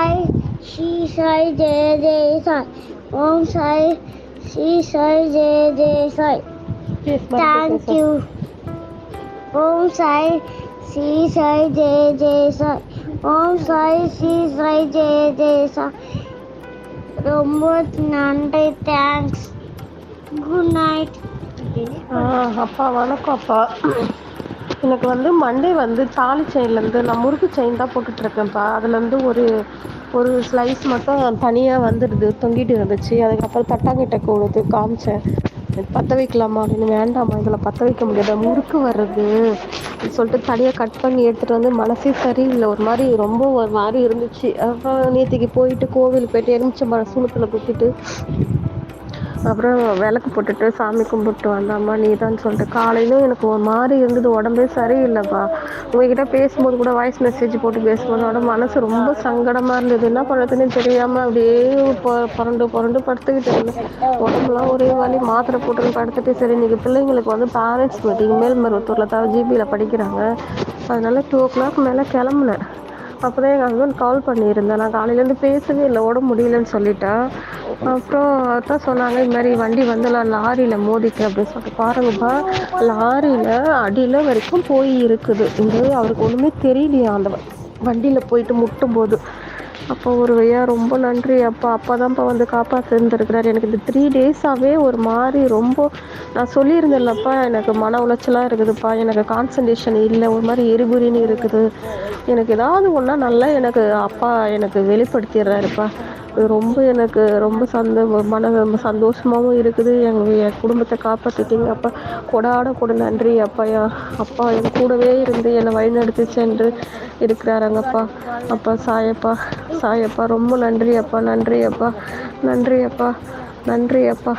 சாய் ஸ்ரீ சாய் ஜெய ஜெய சாய். ஓம் Sai Sri Sai Jaya Jaya Sai. Thank you. ஓம் சாய் ஸ்ரீ சாய் ஜெய ஜெய சாய். ஓம் சாய் ஸ்ரீ சாய் ஜெய ஜெய சாய். ரொம்ப நன்றி. Thanks. Good night. அப்பா வணக்கம் அப்பா. எனக்கு வந்து மண்டே வந்து தாலி செயின்லேருந்து நான் முறுக்கு செயின் தான் போட்டுட்ருக்கேன்ப்பா. அதுலேருந்து ஒரு ஸ்லைஸ் மட்டும் தனியாக வந்துடுது, தொங்கிட்டு இருந்துச்சு. அதுக்கப்புறம் தட்டாங்கிட்ட கொடுத்து காமிச்சேன், பற்ற வைக்கலாமா அப்படின்னு. வேண்டாம்மா, இதில் பற்ற வைக்க முடியாது, முறுக்கு வர்றது சொல்லிட்டு தனியாக கட் பண்ணி எடுத்துகிட்டு வந்து மனசே சரியில்லை, ஒரு மாதிரி ரொம்ப ஒரு மாதிரி இருந்துச்சு. அப்புறம் நேற்றுக்கு போயிட்டு கோவிலுக்கு போயிட்டு எலுமிச்சம்பழம் சூளத்தில் குத்திட்டு அப்புறம் விளக்கு போட்டுட்டு சாமி கும்பிட்டு வந்தாம்மா நீ தான் சொல்லிட்டு. காலையிலும் எனக்கு ஒரு மாதிரி இருந்தது, உடம்பே சரியில்லைப்பா. உங்ககிட்ட பேசும்போது கூட வாய்ஸ் மெசேஜ் போட்டு பேசும்போதோட மனசு ரொம்ப சங்கடமாக இருந்தது. என்ன பண்ணுறதுன்னு தெரியாமல் அப்படியே புரண்டு படுத்துக்கிட்டு இருந்தேன். உடம்புலாம் ஒரே வலி, மாத்திரை போட்டுன்னு படுத்துட்டு. சரி, இன்றைக்கி பிள்ளைங்களுக்கு வந்து பேரண்ட்ஸ் மீட்டிங் மேல்மருவத்தூரில் தான் ஜிபியில் படிக்கிறாங்க. அதனால 2 o'clock மேலே கிளம்புனேன். அப்போ தான் எங்கள் ஹஸ்பண்ட் கால் பண்ணியிருந்தேன். நான் காலையிலேருந்து பேசவே இல்லை, உடம்பு முடியலன்னு சொல்லிட்டேன். அப்புறம் அதான் சொன்னாங்க, இது மாதிரி வண்டி வந்து நான் லாரியில் மோதிட்டு அப்படின்னு சொல்லிட்டு. பாருங்கப்பா, லாரியில் அடியில் வரைக்கும் போய் இருக்குது. இங்கே அவருக்கு ஒன்றுமே தெரியலையா அந்த வண்டியில் போயிட்டு முட்டும்போது. அப்போ ஒரு வழியா ரொம்ப நன்றி அப்பா. அப்பா தான்ப்பா வந்து காப்பாற்றிருந்துருக்கிறார். எனக்கு இந்த 3 days-ஆகவே ஒரு மாதிரி ரொம்ப, நான் சொல்லியிருந்தேன்லப்பா, எனக்கு மன உளைச்சலாக இருக்குதுப்பா, எனக்கு கான்சன்ட்ரேஷன் இல்லை, ஒரு மாதிரி எரிபுரின்னு இருக்குது. எனக்கு ஏதாவது ஒன்றா நல்லா எனக்கு அப்பா எனக்கு வெளிப்படுத்திடுறாருப்பா. ரொம்ப எனக்கு ரொம்ப சந்தோஷமாகவும் இருக்குது. என் குடும்பத்தை காப்பாற்றிட்டீங்க அப்பா. கொடாட நன்றி அப்பா. அப்பா என் கூடவே இருந்து என்னை வழிநடத்தி சென்று இருக்கிறாருங்கப்பா. அப்பா சாயப்பா ரொம்ப நன்றி அப்பா. நன்றி அப்பா.